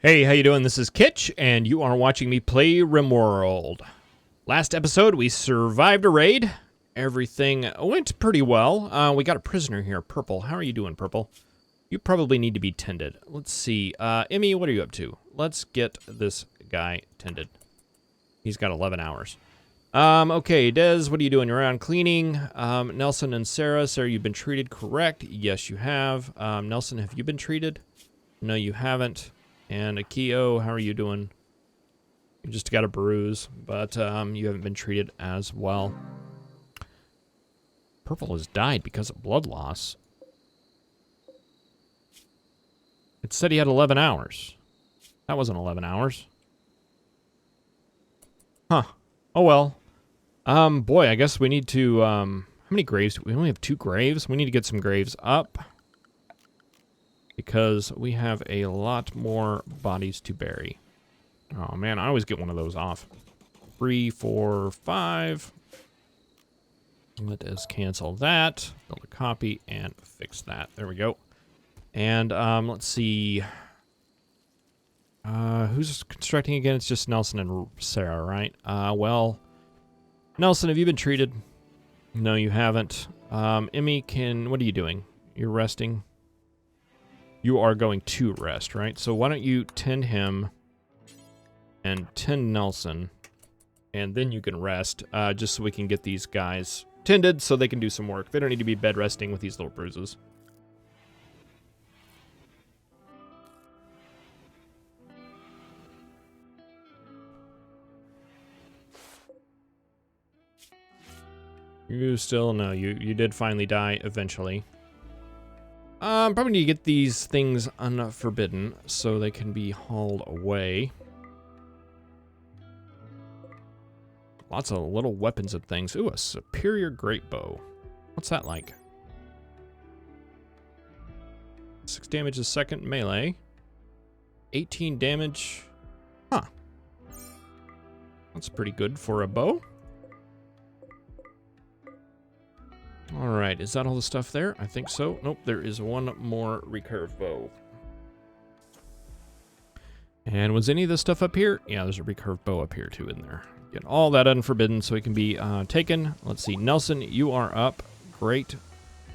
Hey, how you doing? This is Kitch, and you are watching me play Rimworld. Last episode, we survived a raid. Everything went pretty well. We got a prisoner here, Purple. How are you doing, Purple? You probably need to be tended. Let's see. Emmy, what are you up to? Let's get this guy tended. He's got 11 hours. Okay, Des, what are you doing? You're around cleaning. Nelson and Sarah. Sarah, you've been treated correct. Yes, you have. Nelson, have you been treated? No, you haven't. And Akio, how are you doing? You just got a bruise, but you haven't been treated as well. Purple has died because of blood loss. It said he had 11 hours. That wasn't 11 hours. Huh. Oh well. Boy, I guess we need to, how many graves? We only have 2 graves. We need to get some graves up, because we have a lot more bodies to bury. Oh man, I always get one of those off. 3, 4, 5. Let us cancel that. Build a copy and fix that. There we go. And let's see. Who's constructing again? It's just Nelson and Sarah, right? Well, Nelson, have you been treated? No, you haven't. Emmy, what are you doing? You're resting. You are going to rest, right? So why don't you tend him and tend Nelson, and then you can rest, just so we can get these guys tended so they can do some work. They don't need to be bed resting with these little bruises. You still, no, you did finally die eventually. Probably need to get these things unforbidden so they can be hauled away. Lots of little weapons and things. Ooh, a superior great bow. What's that like? 6 damage a second melee. 18 damage. Huh. That's pretty good for a bow. Alright, is that all the stuff there? I think so. Nope, there is one more recurve bow. And was any of this stuff up here? Yeah, there's a recurve bow up here too in there. Get all that unforbidden so it can be taken. Let's see, Nelson, you are up. Great.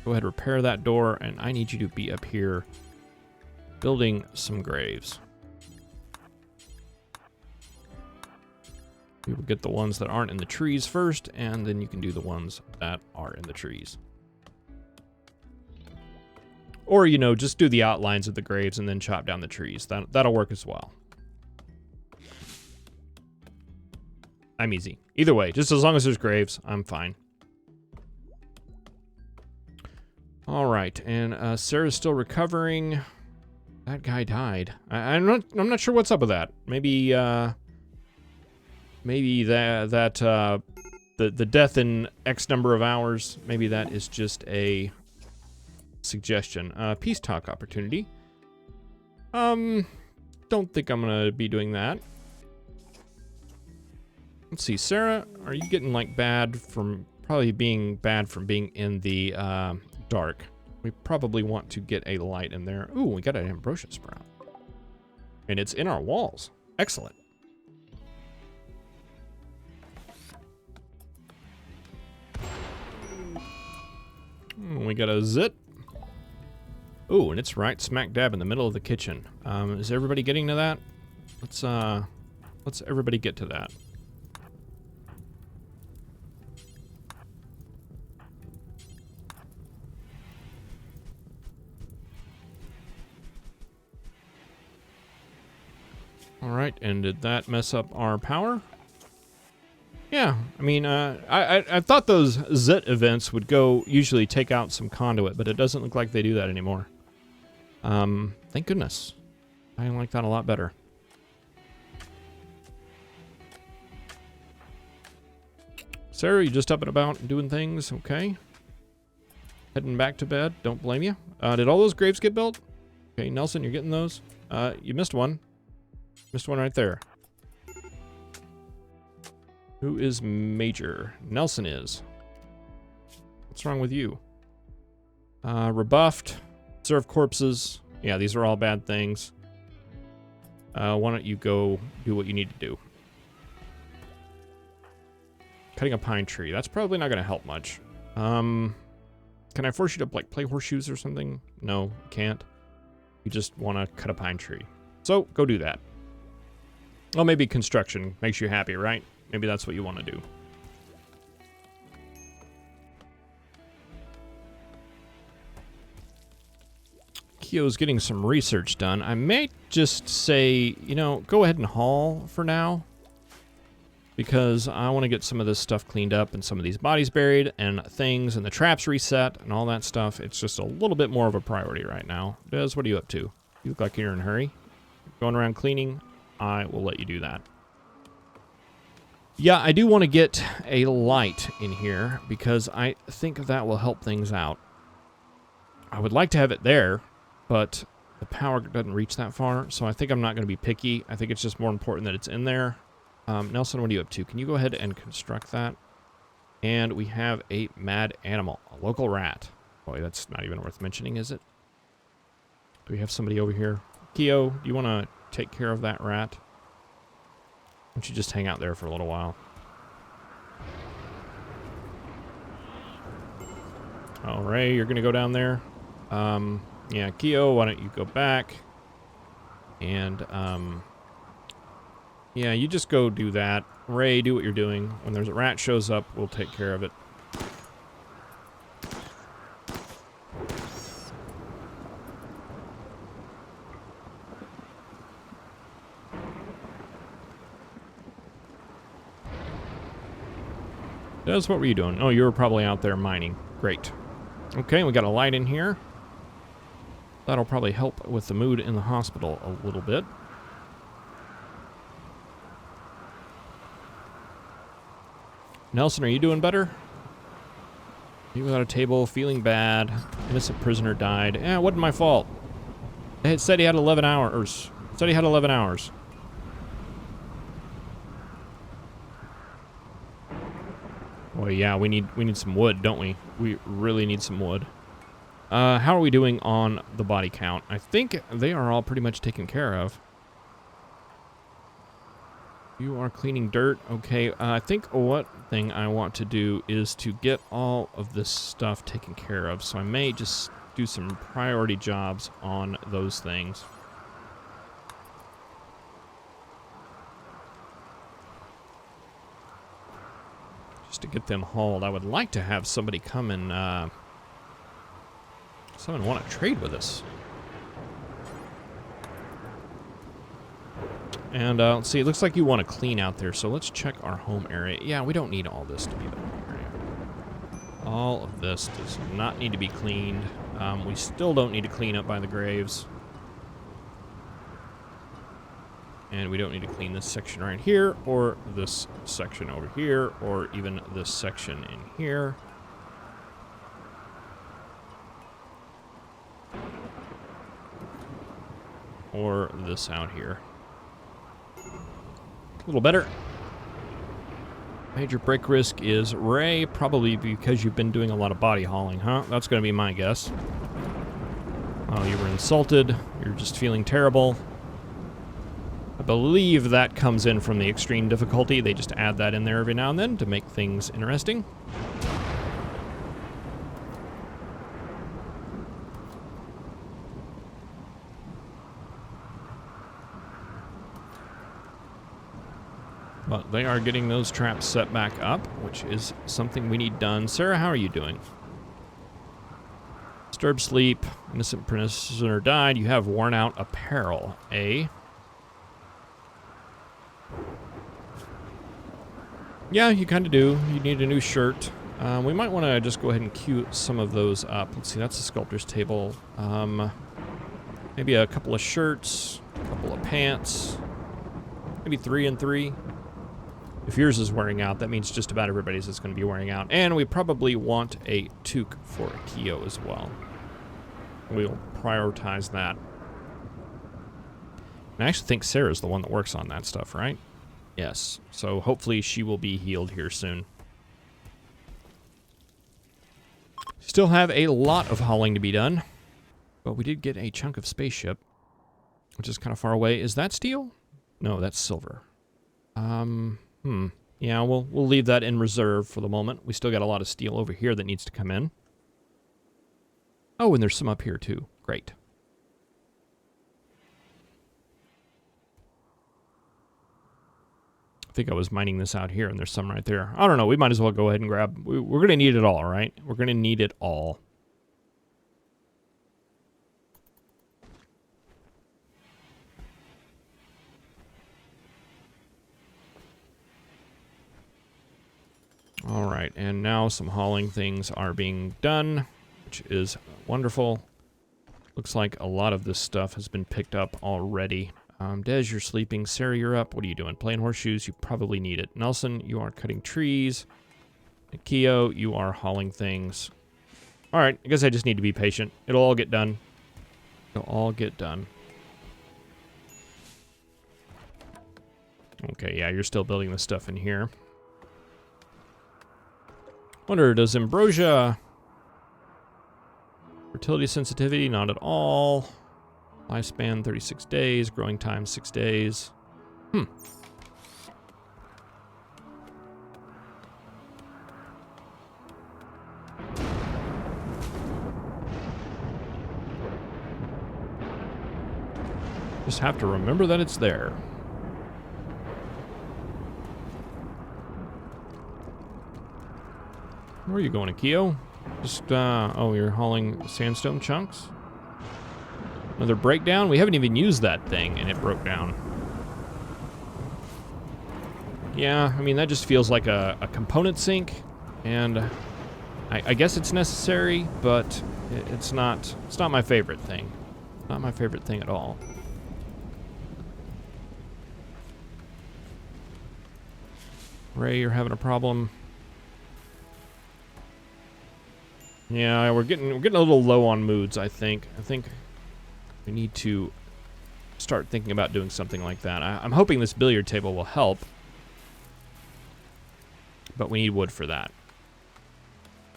Go ahead, repair that door, and I need you to be up here building some graves. We will get the ones that aren't in the trees first, and then you can do the ones that are in the trees. Or, you know, just do the outlines of the graves and then chop down the trees. That'll work as well. I'm easy. Either way, just as long as there's graves, I'm fine. All right, and Sarah's still recovering. That guy died. I'm not sure what's up with that. Maybe the death in X number of hours, maybe that is just a suggestion. Peace talk opportunity. Don't think I'm gonna be doing that. Let's see, Sarah, are you getting like bad from probably being bad from being in the dark? We probably want to get a light in there. Ooh, we got an ambrosia sprout. And it's in our walls. Excellent. We got a zit. Ooh, and it's right smack dab in the middle of the kitchen. Is everybody getting to that? Let's everybody get to that. All right, and did that mess up our power? Yeah, I mean, I thought those Zit events would usually take out some conduit, but it doesn't look like they do that anymore. Thank goodness. I like that a lot better. Sarah, you just up and about and doing things, okay? Heading back to bed, don't blame you. Did all those graves get built? Okay, Nelson, you're getting those. You missed one. Missed one right there. Who is Major? Nelson is. What's wrong with you? Rebuffed. Serve corpses. Yeah, these are all bad things. Why don't you go do what you need to do? Cutting a pine tree. That's probably not going to help much. Can I force you to like play horseshoes or something? No, you can't. You just want to cut a pine tree. So go do that. Well, maybe construction makes you happy, right? Maybe that's what you want to do. Kyo's getting some research done. I may just say, you know, go ahead and haul for now. Because I want to get some of this stuff cleaned up and some of these bodies buried and things and the traps reset and all that stuff. It's just a little bit more of a priority right now. Des, what are you up to? You look like you're in a hurry. Going around cleaning? I will let you do that. Yeah, I do want to get a light in here because I think that will help things out. I would like to have it there, but the power doesn't reach that far, so I think I'm not going to be picky. I think it's just more important that it's in there. Nelson, what are you up to? Can you go ahead and construct that? And we have a mad animal, a local rat. Boy, that's not even worth mentioning, is it? Do we have somebody over here? Kyo, do you want to take care of that rat? Why don't you just hang out there for a little while? Oh, Ray, you're going to go down there? Yeah, Kyo, why don't you go back? And, yeah, you just go do that. Ray, do what you're doing. When there's a rat shows up, we'll take care of it. Des, what were you doing? Oh, you were probably out there mining. Great. Okay, we got a light in here. That'll probably help with the mood in the hospital a little bit. Nelson, are you doing better? You without a table, feeling bad. Innocent prisoner died. Eh, wasn't my fault. It said he had 11 hours. Said he had 11 hours. Well, yeah, we need some wood, don't we? We really need some wood. How are we doing on the body count? I think they are all pretty much taken care of. You are cleaning dirt. Okay, I think what thing I want to do is to get all of this stuff taken care of. So I may just do some priority jobs on those things. Just to get them hauled. I would like to have somebody come and, someone want to trade with us. And let's see, it looks like you want to clean out there, so let's check our home area. Yeah, we don't need all this to be the home area. All of this does not need to be cleaned. We still don't need to clean up by the graves. And we don't need to clean this section right here, or this section over here, or even this section in here. Or this out here. A little better. Major break risk is Ray, probably because you've been doing a lot of body hauling, huh? That's going to be my guess. Oh, you were insulted. You're just feeling terrible. I believe that comes in from the extreme difficulty. They just add that in there every now and then to make things interesting. But they are getting those traps set back up, which is something we need done. Sarah, how are you doing? Disturbed sleep. Innocent prisoner died. You have worn out apparel. A. Yeah, you kind of do. You need a new shirt. We might want to just go ahead and queue some of those up. Let's see, that's a sculptor's table. Maybe a couple of shirts, a couple of pants. Maybe 3 and 3. If yours is wearing out, that means just about everybody's is going to be wearing out. And we probably want a toque for Kyo as well. We'll prioritize that. And I actually think Sarah's the one that works on that stuff, right? Yes. So hopefully she will be healed here soon. Still have a lot of hauling to be done. But we did get a chunk of spaceship. which is kind of far away. Is that steel? No, that's silver. Yeah, we'll leave that in reserve for the moment. We still got a lot of steel over here that needs to come in. Oh, and there's some up here too. Great. I think I was mining this out here, and there's some right there. I don't know. We might as well go ahead and grab... We're going to need it all, right? We're going to need it all. All right, and now some hauling things are being done, which is wonderful. Looks like a lot of this stuff has been picked up already. Des, you're sleeping. Sarah, you're up. What are you doing? Playing horseshoes? You probably need it. Nelson, you are cutting trees. And Keo, you are hauling things. All right, I guess I just need to be patient. It'll all get done. It'll all get done. Okay, yeah, you're still building this stuff in here. Wonder, does ambrosia... Fertility sensitivity, not at all. Lifespan, 36 days. Growing time, 6 days. Just have to remember that it's there. Where are you going, Akio? Just, oh, you're hauling sandstone chunks? Another breakdown? We haven't even used that thing, and it broke down. Yeah, I mean, that just feels like a component sink, and I guess it's necessary, but it's not my favorite thing. Not my favorite thing at all. Ray, you're having a problem. Yeah, we're getting a little low on moods, I think. I think we need to start thinking about doing something like that. I'm hoping this billiard table will help, but we need wood for that.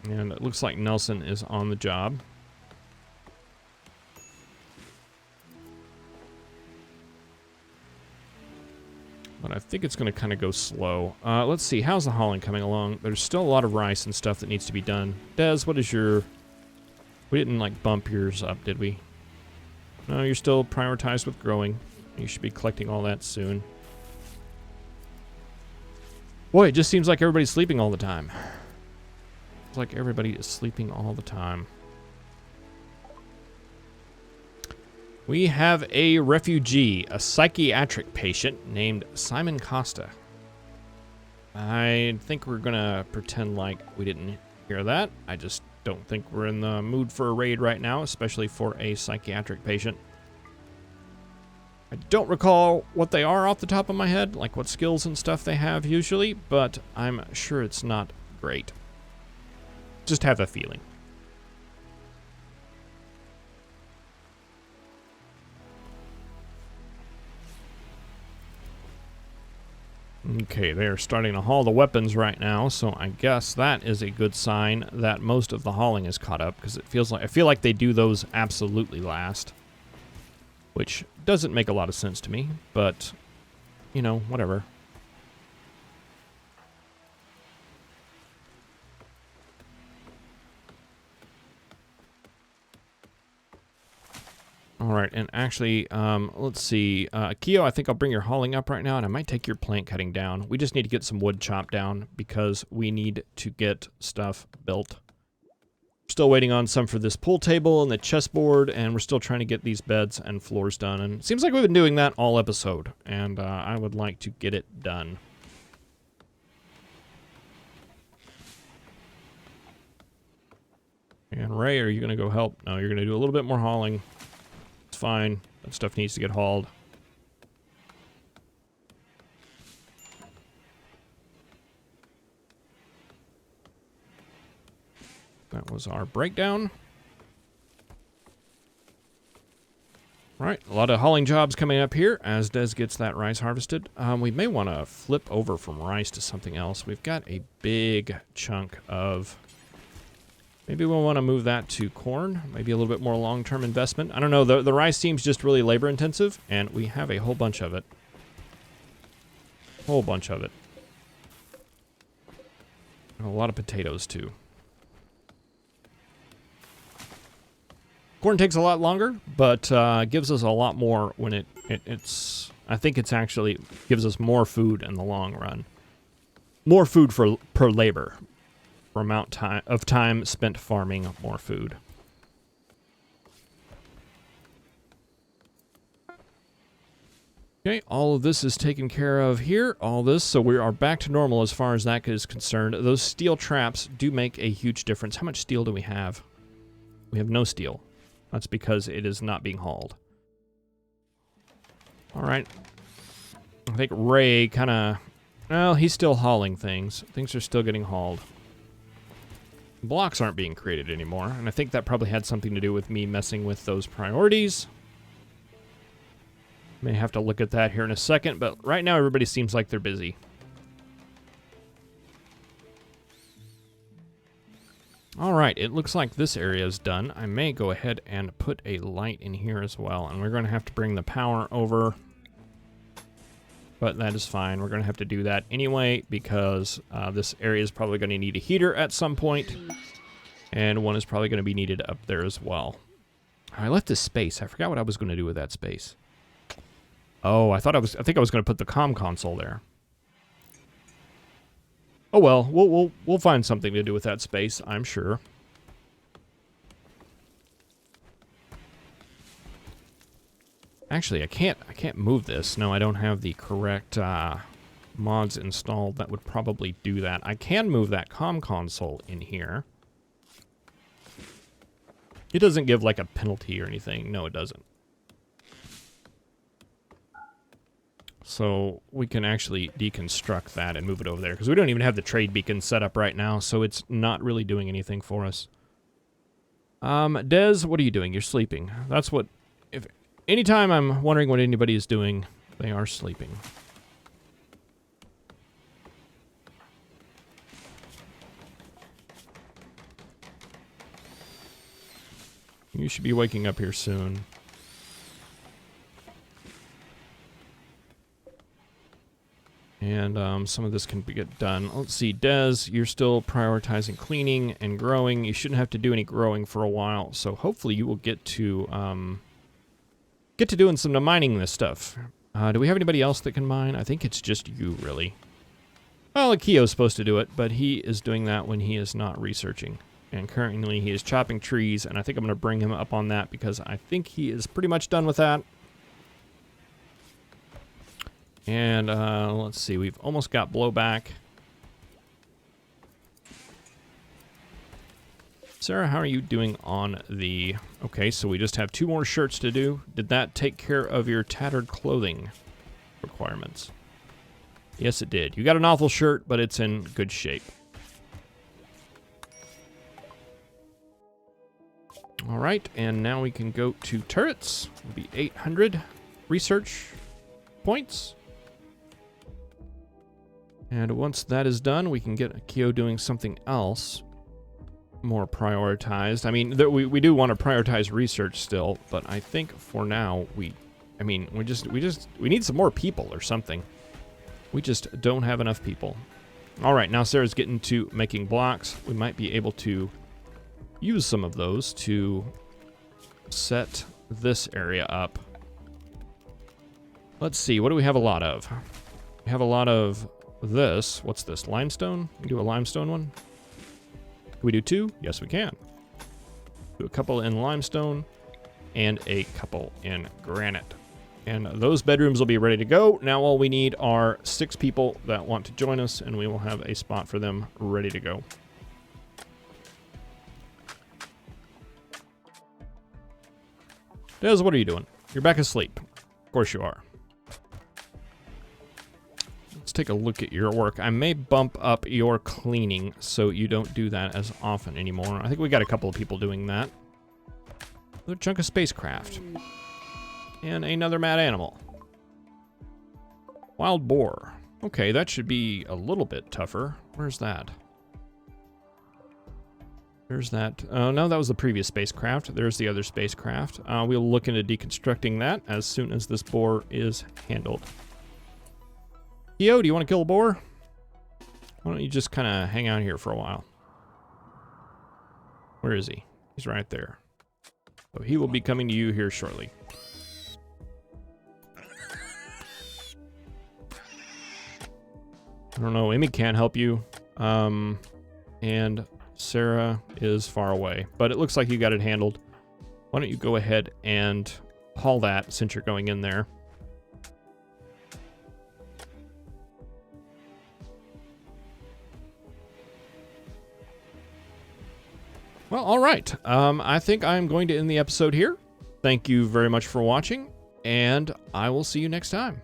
And it looks like Nelson is on the job. But I think it's going to kind of go slow. Let's see. How's the hauling coming along? There's still a lot of rice and stuff that needs to be done. Des, what is your... We didn't, like, bump yours up, did we? No, you're still prioritized with growing. You should be collecting all that soon. Boy, it just seems like everybody's sleeping all the time. It's like everybody is sleeping all the time. We have a refugee, a psychiatric patient named Simon Costa. I think we're gonna pretend like we didn't hear that. I just don't think we're in the mood for a raid right now, especially for a psychiatric patient. I don't recall what they are off the top of my head, like what skills and stuff they have usually, but I'm sure it's not great. Just have a feeling. Okay, they're starting to haul the weapons right now, so I guess that is a good sign that most of the hauling is caught up, because I feel like they do those absolutely last, which doesn't make a lot of sense to me, but you know, whatever. All right, and actually, let's see. Keo, I think I'll bring your hauling up right now, and I might take your plant cutting down. We just need to get some wood chopped down because we need to get stuff built. Still waiting on some for this pool table and the chessboard, and we're still trying to get these beds and floors done. And it seems like we've been doing that all episode, and I would like to get it done. And Ray, are you going to go help? No, you're going to do a little bit more hauling. It's fine. That stuff needs to get hauled. That was our breakdown. All right, a lot of hauling jobs coming up here as Des gets that rice harvested. We may want to flip over from rice to something else. We've got a big chunk of Maybe we'll want to move that to corn. Maybe a little bit more long-term investment. I don't know. The rice seems just really labor-intensive, and we have a whole bunch of it. Whole bunch of it. And a lot of potatoes, too. Corn takes a lot longer, but gives us a lot more when it's... I think it's actually gives us more food in the long run. More food per labor. For amount of time spent farming more food. Okay, all of this is taken care of here. All this, so we are back to normal as far as that is concerned. Those steel traps do make a huge difference. How much steel do we have? We have no steel. That's because it is not being hauled. All right. I think Ray kind of... Well, he's still hauling things. Things are still getting hauled. Blocks aren't being created anymore, and I think that probably had something to do with me messing with those priorities. May have to look at that here in a second, but right now everybody seems like they're busy. All right, it looks like this area is done. I may go ahead and put a light in here as well, and we're going to have to bring the power over. But that is fine. We're going to have to do that anyway because this area is probably going to need a heater at some point. And one is probably going to be needed up there as well. I left this space. I forgot what I was going to do with that space. Oh, I think I was going to put the comm console there. Oh well, we'll find something to do with that space, I'm sure. Actually, I can't move this. No, I don't have the correct mods installed that would probably do that. I can move that comm console in here. It doesn't give like a penalty or anything. No, it doesn't. So we can actually deconstruct that and move it over there because we don't even have the trade beacon set up right now, so it's not really doing anything for us. Des, what are you doing? You're sleeping. That's what... Anytime I'm wondering what anybody is doing, they are sleeping. You should be waking up here soon. And some of this can get done. Let's see, Des, you're still prioritizing cleaning and growing. You shouldn't have to do any growing for a while, so hopefully you will get to doing some mining this stuff. Do we have anybody else that can mine? I think it's just you, really. Well, Akio's supposed to do it, but he is doing that when he is not researching. And currently he is chopping trees, and I think I'm going to bring him up on that because I think he is pretty much done with that. And let's see, we've almost got blowback. Sarah, how are you doing on the... Okay, so we just have 2 more shirts to do. Did that take care of your tattered clothing requirements? Yes, it did. You got an awful shirt, but it's in good shape. All right, and now we can go to turrets. It'll be 800 research points. And once that is done, we can get Akio doing something else. More prioritized. I mean, we do want to prioritize research still, but I think for now we need some more people or something. We just don't have enough people. All right, now Sarah's getting to making blocks. We might be able to use some of those to set this area up. Let's see, what do we have a lot of? We have a lot of this. What's this? Limestone? We do a limestone one? Can we do 2? Yes, we can. Do a couple in limestone and a couple in granite. And those bedrooms will be ready to go. Now all we need are 6 people that want to join us, and we will have a spot for them ready to go. Des, what are you doing? You're back asleep. Of course you are. Let's take a look at your work. I may bump up your cleaning so you don't do that as often anymore. I think we got a couple of people doing that. Another chunk of spacecraft. And another mad animal. Wild boar. Okay, that should be a little bit tougher. Where's that? There's that. No, that was the previous spacecraft. There's the other spacecraft. We'll look into deconstructing that as soon as this boar is handled. Yo, do you want to kill a boar? Why don't you just kind of hang out here for a while? Where is he? He's right there. So he will be coming to you here shortly. I don't know. Emmy can't help you. And Sarah is far away. But it looks like you got it handled. Why don't you go ahead and haul that since you're going in there. Well, all right. I think I'm going to end the episode here. Thank you very much for watching, and I will see you next time.